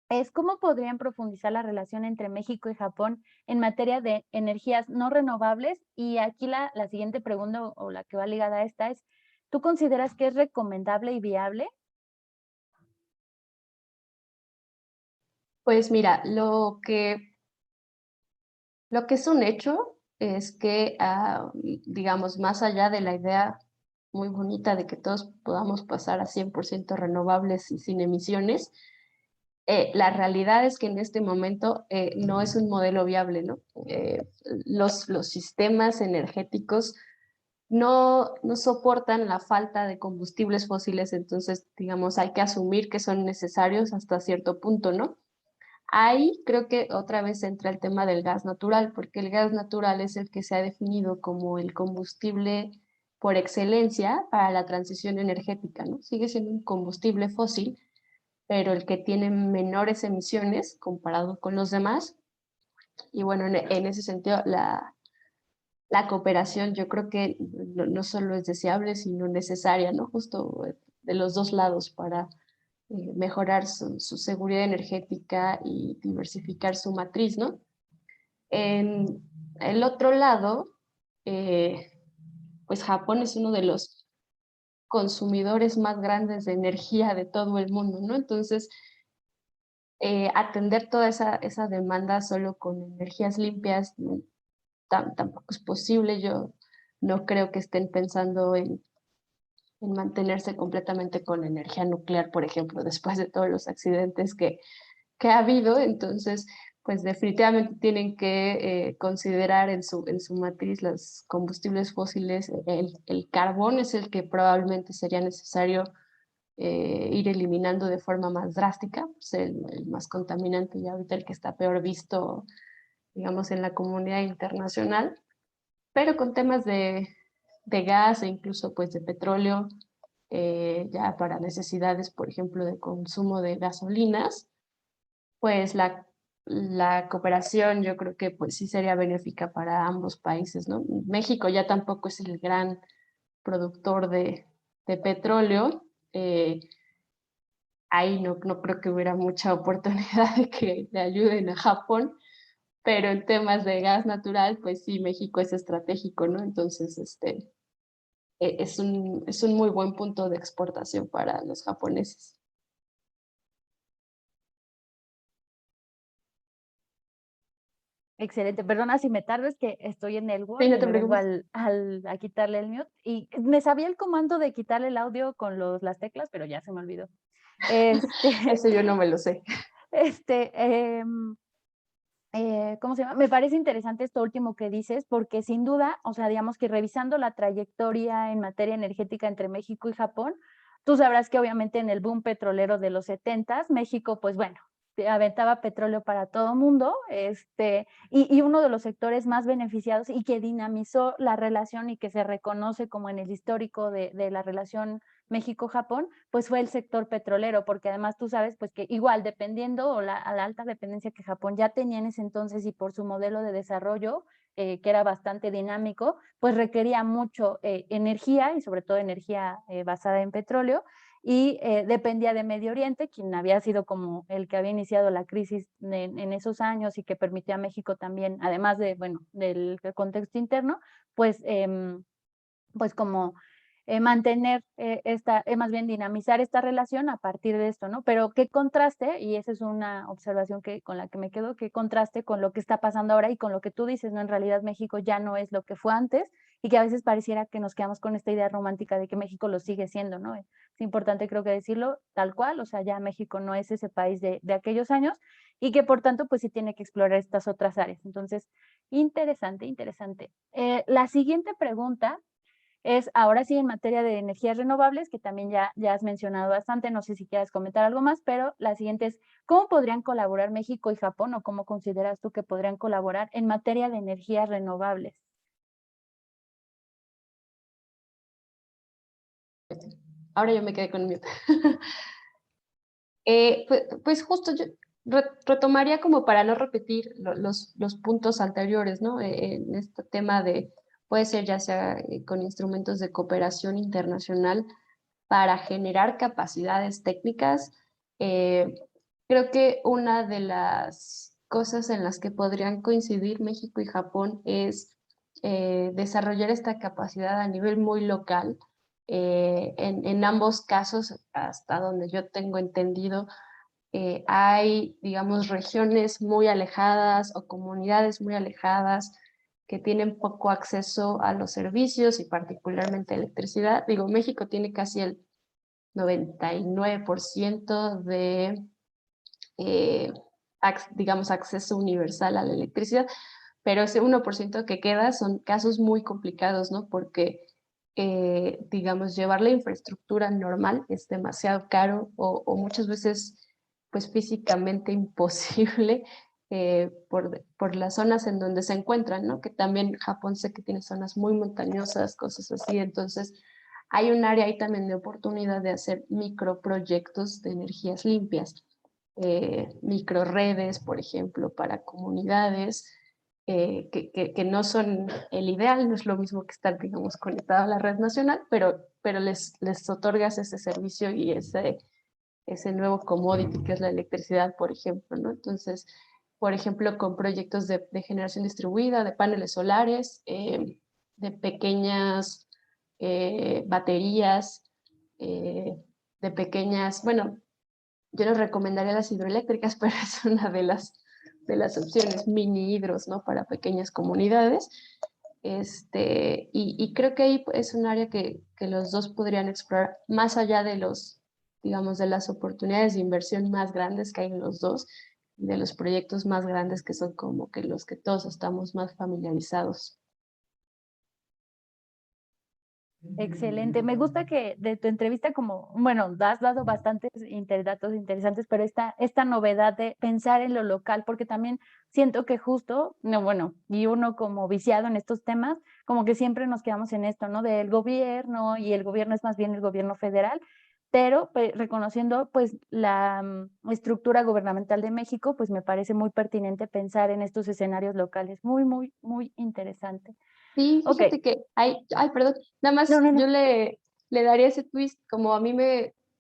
es cómo podrían profundizar la relación entre México y Japón en materia de energías no renovables. Y aquí la siguiente pregunta o la que va ligada a esta es, ¿tú consideras que es recomendable y viable? Pues mira, lo que es un hecho es que, digamos, más allá de la idea muy bonita de que todos podamos pasar a 100% renovables y sin emisiones. La realidad es que en este momento no es un modelo viable, ¿no? Los sistemas energéticos no soportan la falta de combustibles fósiles, entonces, digamos, hay que asumir que son necesarios hasta cierto punto, ¿no? Ahí creo que otra vez entra el tema del gas natural, porque el gas natural es el que se ha definido como el combustible por excelencia para la transición energética, ¿no? Sigue siendo un combustible fósil, pero el que tiene menores emisiones comparado con los demás. Y bueno, en ese sentido, la cooperación yo creo que no solo es deseable, sino necesaria, ¿no? Justo de los dos lados para mejorar su seguridad energética y diversificar su matriz, ¿no? En el otro lado, eh, pues Japón es uno de los consumidores más grandes de energía de todo el mundo, ¿no? Entonces, atender toda esa demanda solo con energías limpias tampoco es posible. Yo no creo que estén pensando en mantenerse completamente con energía nuclear, por ejemplo, después de todos los accidentes que ha habido. Entonces, pues definitivamente tienen que considerar en su matriz los combustibles fósiles. El carbón es el que probablemente sería necesario ir eliminando de forma más drástica, pues el más contaminante y ahorita el que está peor visto, digamos, en la comunidad internacional, pero con temas de gas e incluso pues de petróleo, ya para necesidades, por ejemplo, de consumo de gasolinas, pues la cooperación yo creo que pues sí sería benéfica para ambos países, ¿no? México ya tampoco es el gran productor de petróleo, eh, ahí no creo que hubiera mucha oportunidad de que le ayuden a Japón, pero en temas de gas natural, pues sí, México es estratégico, ¿no? Entonces, es un muy buen punto de exportación para los japoneses. Excelente. Perdona si me tardo, es que estoy en el Sí, Word no y te me vengo preocupes. a quitarle el mute. Y me sabía el comando de quitarle el audio con las teclas, pero ya se me olvidó. Este, Eso yo no me lo sé. este, ¿cómo se llama? Me parece interesante esto último que dices, porque sin duda, o sea, digamos que revisando la trayectoria en materia energética entre México y Japón, tú sabrás que obviamente en el boom petrolero de los 70s, México, pues bueno, aventaba petróleo para todo mundo, y uno de los sectores más beneficiados y que dinamizó la relación y que se reconoce como en el histórico de la relación México-Japón, pues fue el sector petrolero, porque además tú sabes pues que igual dependiendo o a la alta dependencia que Japón ya tenía en ese entonces y por su modelo de desarrollo, que era bastante dinámico, pues requería mucho energía y sobre todo energía basada en petróleo y dependía de Medio Oriente, quien había sido como el que había iniciado la crisis en esos años y que permitió a México también, además de, bueno, del contexto interno, pues, pues como mantener más bien dinamizar esta relación a partir de esto, ¿no? Pero qué contraste, y esa es una observación con la que me quedo, qué contraste con lo que está pasando ahora y con lo que tú dices, ¿no? En realidad México ya no es lo que fue antes y que a veces pareciera que nos quedamos con esta idea romántica de que México lo sigue siendo, ¿no? Es importante creo que decirlo tal cual, o sea, ya México no es ese país de aquellos años y que por tanto pues sí tiene que explorar estas otras áreas. Entonces, interesante, interesante. La siguiente pregunta es ahora sí en materia de energías renovables, que también ya has mencionado bastante, no sé si quieras comentar algo más, pero la siguiente es, ¿cómo podrían colaborar México y Japón o cómo consideras tú que podrían colaborar en materia de energías renovables? Ahora yo me quedé con el mute. Pues justo yo retomaría como para no repetir los puntos anteriores, ¿no? En este tema de, puede ser ya sea con instrumentos de cooperación internacional para generar capacidades técnicas. eh, Creo que una de las cosas en las que podrían coincidir México y Japón es desarrollar esta capacidad a nivel muy local. En ambos casos, hasta donde yo tengo entendido, hay, digamos, regiones muy alejadas o comunidades muy alejadas que tienen poco acceso a los servicios y particularmente a electricidad. Digo, México tiene casi el 99% de, digamos, acceso universal a la electricidad, pero ese 1% que queda son casos muy complicados, ¿no? Porque, digamos, llevar la infraestructura normal es demasiado caro o muchas veces, pues físicamente imposible por las zonas en donde se encuentran, ¿no? Que también Japón sé que tiene zonas muy montañosas, cosas así, entonces hay un área ahí también de oportunidad de hacer microproyectos de energías limpias, microredes, por ejemplo, para comunidades, que no son el ideal, no es lo mismo que estar, digamos, conectado a la red nacional, pero les otorgas ese servicio y ese nuevo commodity que es la electricidad, por ejemplo, ¿no? Entonces, por ejemplo, con proyectos de generación distribuida, de paneles solares, de pequeñas baterías, de pequeñas, bueno, yo les recomendaría las hidroeléctricas, pero es una de las opciones, mini hidros, ¿no? Para pequeñas comunidades. Y creo que ahí es un área que los dos podrían explorar más allá de los, digamos, de las oportunidades de inversión más grandes que hay en los dos, de los proyectos más grandes que son como que los que todos estamos más familiarizados. Excelente. Me gusta que de tu entrevista, como, bueno, has dado bastantes datos interesantes, pero esta novedad de pensar en lo local, porque también siento que justo, no, bueno, y uno como viciado en estos temas, como que siempre nos quedamos en esto, ¿no? Del gobierno, y el gobierno es más bien el gobierno federal, pero reconociendo pues la estructura gubernamental de México, pues me parece muy pertinente pensar en estos escenarios locales. Muy, muy, muy interesante. Sí, Ok, fíjate que ay, perdón, nada no, más no, yo no. le daría ese twist, como a mí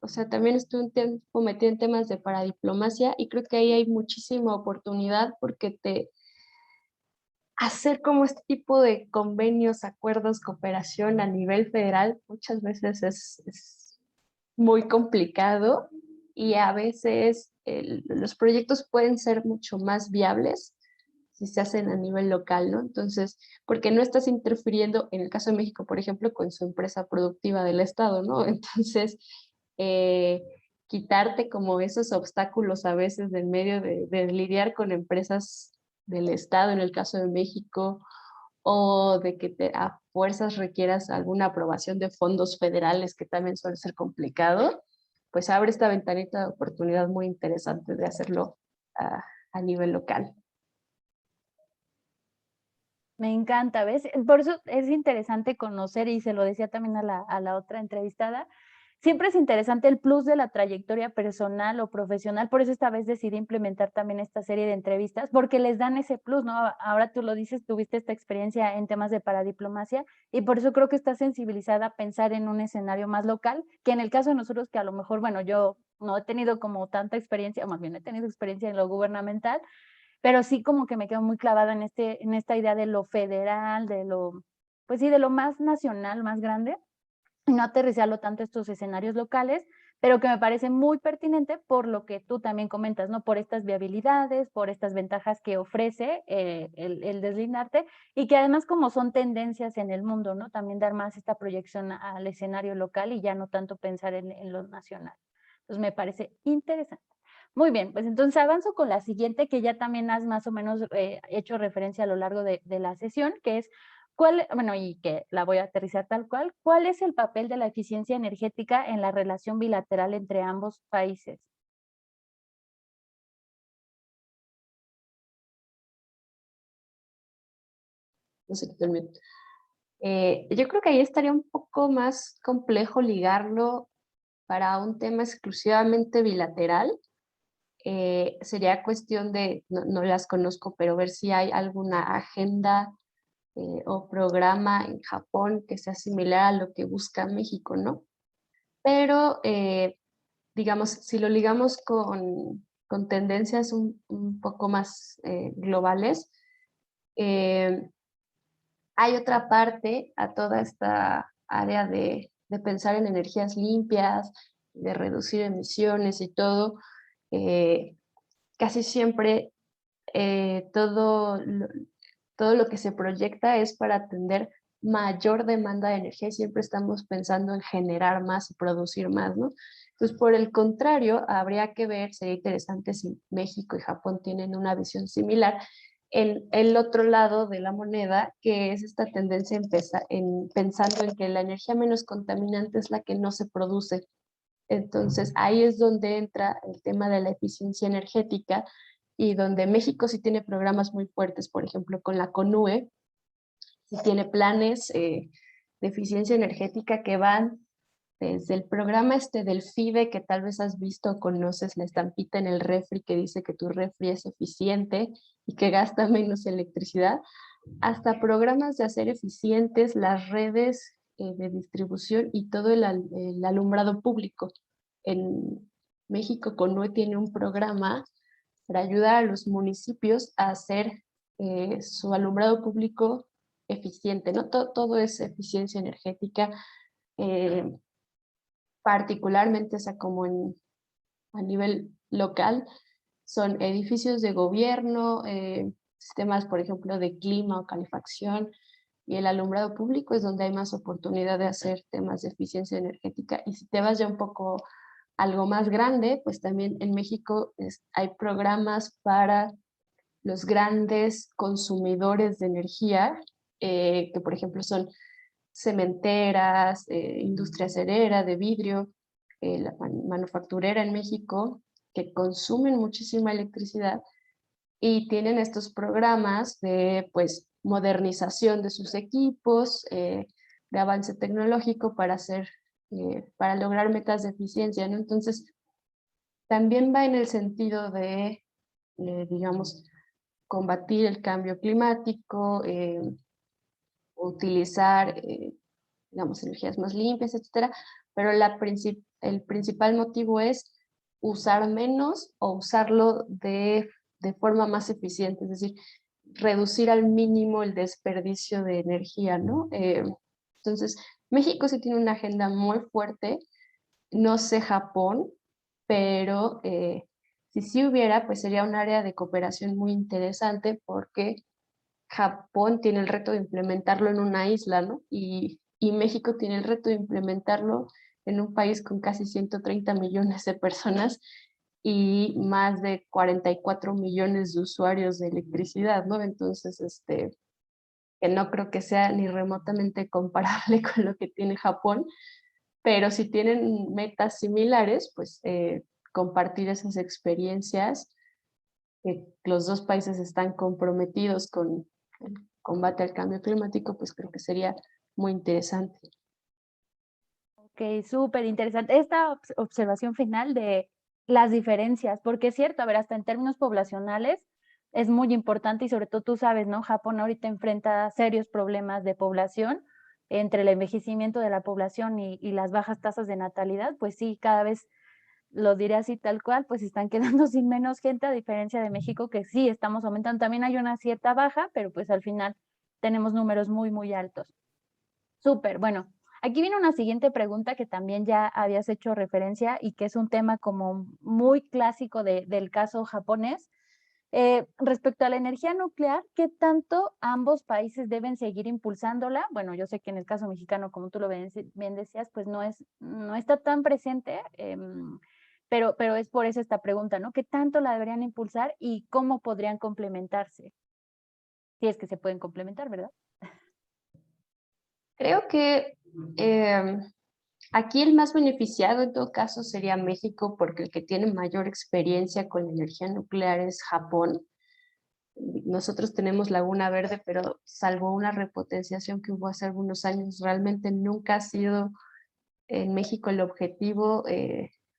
o sea, también estuve un tiempo metida en temas de paradiplomacia y creo que ahí hay muchísima oportunidad porque hacer como este tipo de convenios, acuerdos, cooperación a nivel federal muchas veces es muy complicado y a veces los proyectos pueden ser mucho más viables si se hacen a nivel local, ¿no? Entonces, porque no estás interfiriendo, en el caso de México, por ejemplo, con su empresa productiva del Estado, ¿no? Entonces, eh, quitarte como esos obstáculos a veces del medio de lidiar con empresas del Estado, en el caso de México, o de que a fuerzas requieras alguna aprobación de fondos federales, que también suele ser complicado, pues abre esta ventanita de oportunidad muy interesante de hacerlo a nivel local. Me encanta, ¿ves? Por eso es interesante conocer, y se lo decía también a la otra entrevistada, siempre es interesante el plus de la trayectoria personal o profesional, por eso esta vez decidí implementar también esta serie de entrevistas, porque les dan ese plus, ¿no? Ahora tú lo dices, tuviste esta experiencia en temas de paradiplomacia, y por eso creo que estás sensibilizada a pensar en un escenario más local, que en el caso de nosotros, que a lo mejor, bueno, yo no he tenido como tanta experiencia, o más bien he tenido experiencia en lo gubernamental, pero sí como que me quedo muy clavada en esta idea de lo federal, de lo, pues sí, de lo más nacional, más grande, y no aterrizarlo tanto a estos escenarios locales, pero que me parece muy pertinente por lo que tú también comentas, ¿no? Por estas viabilidades, por estas ventajas que ofrece el deslindarte, y que además como son tendencias en el mundo, ¿no? También dar más esta proyección al escenario local y ya no tanto pensar en lo nacional. Entonces me parece interesante. Muy bien, pues entonces avanzo con la siguiente, que ya también has más o menos hecho referencia a lo largo de la sesión, que es cuál, bueno, y que la voy a aterrizar tal cual, ¿cuál es el papel de la eficiencia energética en la relación bilateral entre ambos países? No sé qué termino. Yo creo que ahí estaría un poco más complejo ligarlo para un tema exclusivamente bilateral. Sería cuestión de, no las conozco, pero ver si hay alguna agenda o programa en Japón que sea similar a lo que busca México, ¿no? Pero, digamos, si lo ligamos con tendencias un poco más globales, eh, hay otra parte a toda esta área de pensar en energías limpias, de reducir emisiones y todo. eh, Casi siempre todo todo lo que se proyecta es para atender mayor demanda de energía y siempre estamos pensando en generar más y producir más, ¿no? Entonces, por el contrario, habría que ver, sería interesante si México y Japón tienen una visión similar en el otro lado de la moneda, que es esta tendencia pensando en que la energía menos contaminante es la que no se produce. Entonces, ahí es donde entra el tema de la eficiencia energética y donde México sí tiene programas muy fuertes, por ejemplo, con la CONUE, sí tiene planes de eficiencia energética que van desde el programa del FIDE, que tal vez has visto o conoces la estampita en el refri que dice que tu refri es eficiente y que gasta menos electricidad, hasta programas de hacer eficientes las redes de distribución y todo el alumbrado público. En México, CONUE tiene un programa para ayudar a los municipios a hacer su alumbrado público eficiente, ¿no? Todo es eficiencia energética, eh, particularmente, o sea, a nivel local, son edificios de gobierno, sistemas, por ejemplo, de clima o calefacción, y el alumbrado público es donde hay más oportunidad de hacer temas de eficiencia energética. Y si te vas ya un poco algo más grande, pues también en México hay programas para los grandes consumidores de energía, que por ejemplo son cementeras, industria acerera, de vidrio, la manufacturera en México, que consumen muchísima electricidad y tienen estos programas de pues modernización de sus equipos, de avance tecnológico para lograr metas de eficiencia, ¿no? Entonces, también va en el sentido de, digamos, combatir el cambio climático, utilizar, digamos, energías más limpias, etcétera, pero el principal motivo es usar menos o usarlo de forma más eficiente, es decir, reducir al mínimo el desperdicio de energía, ¿no? Entonces, México sí tiene una agenda muy fuerte, no sé Japón, pero si sí hubiera, pues sería un área de cooperación muy interesante porque Japón tiene el reto de implementarlo en una isla, ¿no? Y México tiene el reto de implementarlo en un país con casi 130 millones de personas y más de 44 millones de usuarios de electricidad, ¿no? Entonces, que no creo que sea ni remotamente comparable con lo que tiene Japón, pero si tienen metas similares, pues compartir esas experiencias, que los dos países están comprometidos con el combate al cambio climático, pues creo que sería muy interesante. Ok, súper interesante. Esta observación final de las diferencias, porque es cierto, a ver, hasta en términos poblacionales es muy importante y sobre todo tú sabes, ¿no? Japón ahorita enfrenta serios problemas de población entre el envejecimiento de la población y las bajas tasas de natalidad, pues sí, cada vez lo diré así tal cual, pues están quedando sin menos gente a diferencia de México, que sí estamos aumentando. También hay una cierta baja, pero pues al final tenemos números muy, muy altos. Súper, bueno, aquí viene una siguiente pregunta que también ya habías hecho referencia y que es un tema como muy clásico del caso japonés. Respecto a la energía nuclear, ¿qué tanto ambos países deben seguir impulsándola? Bueno, yo sé que en el caso mexicano, como tú lo bien decías, pues no está tan presente, pero es por eso esta pregunta, ¿no? ¿Qué tanto la deberían impulsar y cómo podrían complementarse? Si es que se pueden complementar, ¿verdad? Creo que aquí el más beneficiado en todo caso sería México, porque el que tiene mayor experiencia con la energía nuclear es Japón. Nosotros tenemos Laguna Verde, pero salvo una repotenciación que hubo hace algunos años, realmente nunca ha sido en México el objetivo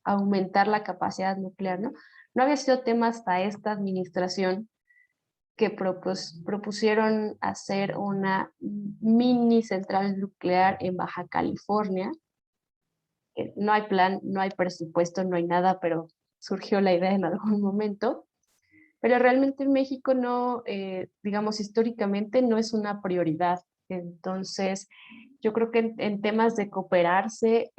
aumentar la capacidad nuclear, ¿no? No había sido tema hasta esta administración que propusieron hacer una mini central nuclear en Baja California. No hay plan, no hay presupuesto, no hay nada, pero surgió la idea en algún momento. Pero realmente en México no, digamos, históricamente no es una prioridad. Entonces, yo creo que en temas de cooperarse,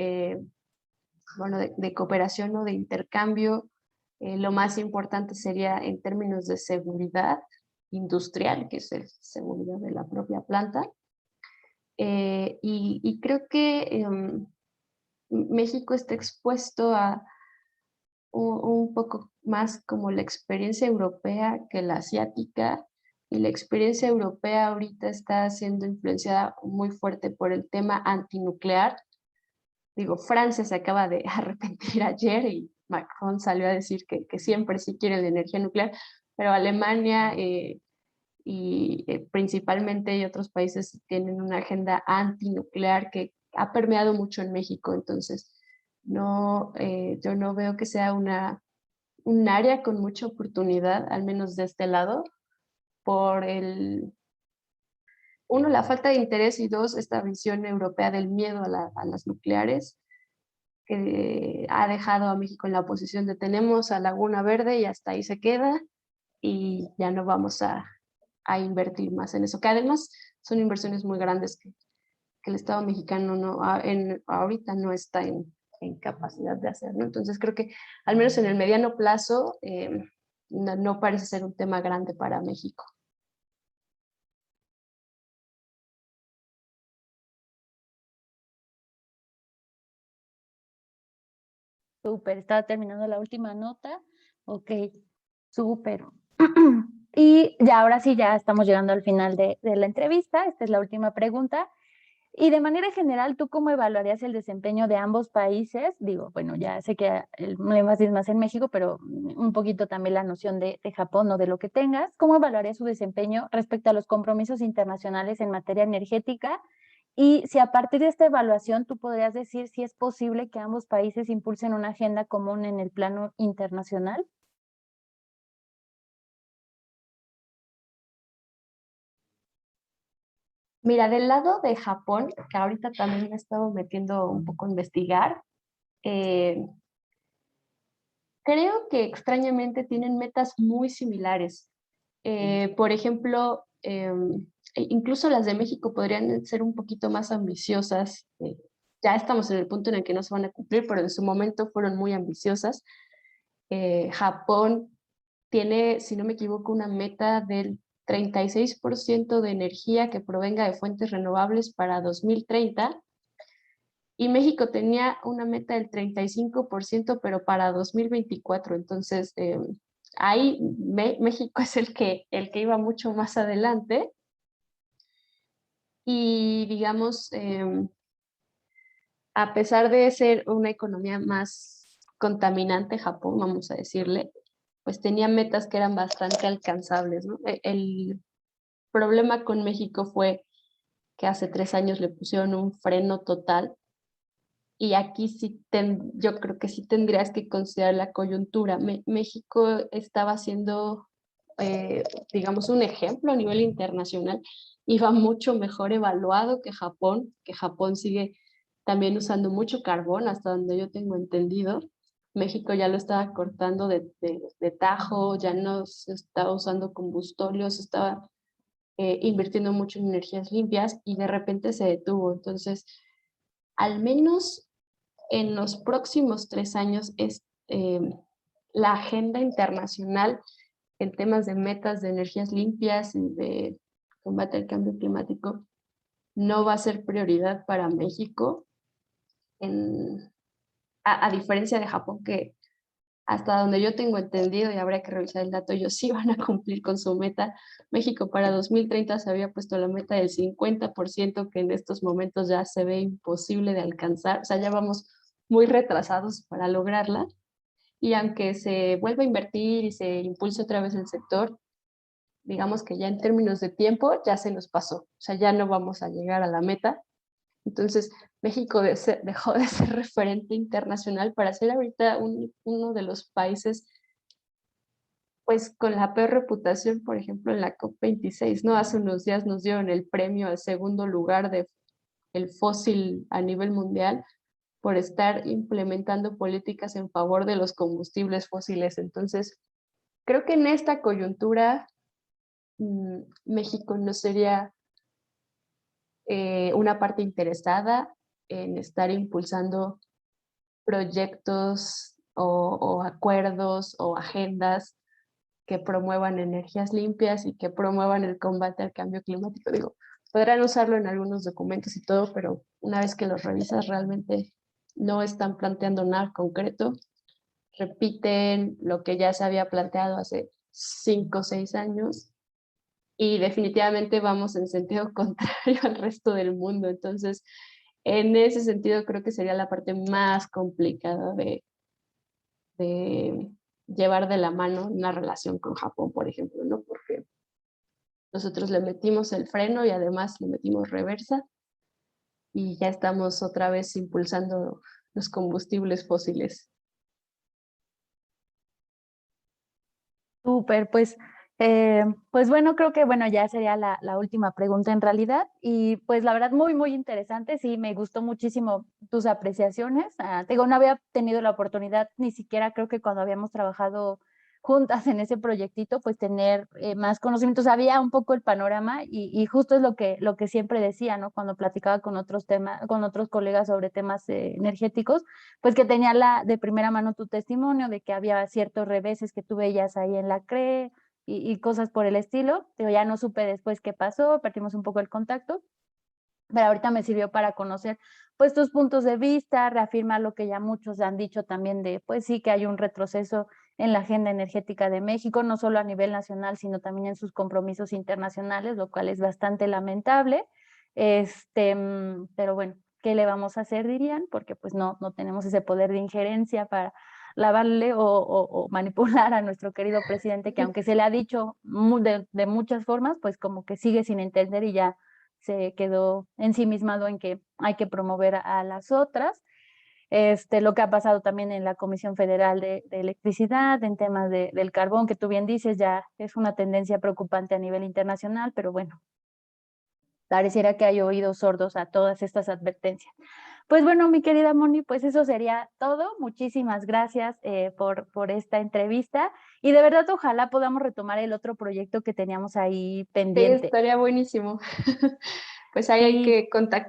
bueno, de cooperación o de intercambio, lo más importante sería en términos de seguridad, industrial, que es seguridad de la propia planta. Y creo que México está expuesto a un poco más como la experiencia europea que la asiática, y la experiencia europea ahorita está siendo influenciada muy fuerte por el tema antinuclear. Digo, Francia se acaba de arrepentir ayer y Macron salió a decir que siempre sí quiere la energía nuclear, pero Alemania y principalmente y otros países tienen una agenda antinuclear que ha permeado mucho en México. Entonces no, yo no veo que sea un área con mucha oportunidad, al menos de este lado, por uno, la falta de interés, y dos, esta visión europea del miedo a las nucleares, que ha dejado a México en la posición de tenemos a Laguna Verde y hasta ahí se queda, y ya no vamos a invertir más en eso, que además son inversiones muy grandes que el Estado mexicano ahorita no está en capacidad de hacer, ¿no? Entonces creo que al menos en el mediano plazo no parece ser un tema grande para México. Súper, estaba terminando la última nota. Ok, súper. Y ya ahora sí, ya estamos llegando al final de la entrevista. Esta es la última pregunta. Y de manera general, ¿tú cómo evaluarías el desempeño de ambos países? Digo, bueno, ya sé que el énfasis más en México, pero un poquito también la noción de Japón o de lo que tengas. ¿Cómo evaluarías su desempeño respecto a los compromisos internacionales en materia energética? Y si a partir de esta evaluación tú podrías decir si es posible que ambos países impulsen una agenda común en el plano internacional. Mira, del lado de Japón, que ahorita también me he estado metiendo un poco a investigar, eh, creo que extrañamente tienen metas muy similares. Por ejemplo, incluso las de México podrían ser un poquito más ambiciosas. Ya estamos en el punto en el que no se van a cumplir, pero en su momento fueron muy ambiciosas. Japón tiene, si no me equivoco, una meta del 36% de energía que provenga de fuentes renovables para 2030, y México tenía una meta del 35%, pero para 2024. Entonces, ahí México es el que iba mucho más adelante, y digamos, a pesar de ser una economía más contaminante, Japón, vamos a decirle, pues tenía metas que eran bastante alcanzables, ¿no? El problema con México fue que hace 3 años le pusieron un freno total, y aquí sí yo creo que sí tendrías que considerar la coyuntura. México estaba siendo, digamos, un ejemplo a nivel internacional, iba mucho mejor evaluado que Japón sigue también usando mucho carbón, hasta donde yo tengo entendido. México ya lo estaba cortando de tajo, ya no se estaba usando combustóleos, estaba invirtiendo mucho en energías limpias, y de repente se detuvo. Entonces, al menos en los próximos 3 años, la agenda internacional en temas de metas de energías limpias y de combate al cambio climático no va a ser prioridad para México, en, a diferencia de Japón, que hasta donde yo tengo entendido, y habría que revisar el dato, ellos sí van a cumplir con su meta. México para 2030 se había puesto la meta del 50%, que en estos momentos ya se ve imposible de alcanzar. O sea, ya vamos muy retrasados para lograrla. Y aunque se vuelva a invertir y se impulse otra vez el sector, digamos que ya en términos de tiempo ya se nos pasó. O sea, ya no vamos a llegar a la meta. Entonces, México dejó de ser referente internacional para ser ahorita uno de los países, pues, con la peor reputación, por ejemplo, en la COP26, ¿no? Hace unos días nos dieron el premio al segundo lugar de el fósil a nivel mundial por estar implementando políticas en favor de los combustibles fósiles. Entonces, creo que en esta coyuntura México no sería una parte interesada en estar impulsando proyectos o acuerdos o agendas que promuevan energías limpias y que promuevan el combate al cambio climático. Digo, podrán usarlo en algunos documentos y todo, pero una vez que los revisas realmente no están planteando nada concreto, repiten lo que ya se había planteado hace 5 o 6 años y definitivamente vamos en sentido contrario al resto del mundo. Entonces, en ese sentido creo que sería la parte más complicada de llevar de la mano una relación con Japón, por ejemplo, ¿no? Porque nosotros le metimos el freno y además le metimos reversa y ya estamos otra vez impulsando los combustibles fósiles. Súper, pues bueno, creo que bueno, ya sería la última pregunta en realidad. Y pues la verdad, muy, muy interesante. Sí, me gustó muchísimo tus apreciaciones. Te digo, no había tenido la oportunidad, ni siquiera creo que cuando habíamos trabajado juntas en ese proyectito, pues tener más conocimientos. Había un poco el panorama y justo es lo que siempre decía, ¿no? Cuando platicaba con otros temas, con otros colegas sobre temas energéticos, pues que tenía de primera mano tu testimonio de que había ciertos reveses que tú veías ahí en la CRE y cosas por el estilo. Pero ya no supe después qué pasó, perdimos un poco el contacto, pero ahorita me sirvió para conocer pues tus puntos de vista, reafirmar lo que ya muchos han dicho también de pues sí que hay un retroceso en la agenda energética de México, no solo a nivel nacional, sino también en sus compromisos internacionales, lo cual es bastante lamentable. Pero bueno, ¿qué le vamos a hacer, dirían? Porque pues no tenemos ese poder de injerencia para lavarle o manipular a nuestro querido presidente, que aunque se le ha dicho de muchas formas, pues como que sigue sin entender y ya se quedó ensimismado en que hay que promover a las otras. Lo que ha pasado también en la Comisión Federal de Electricidad, en temas del carbón, que tú bien dices, ya es una tendencia preocupante a nivel internacional, pero bueno, pareciera que hay oídos sordos a todas estas advertencias. Pues bueno, mi querida Moni, pues eso sería todo. Muchísimas gracias por esta entrevista y de verdad ojalá podamos retomar el otro proyecto que teníamos ahí Sí, pendiente. estaría buenísimo. Pues ahí hay Sí, que contactar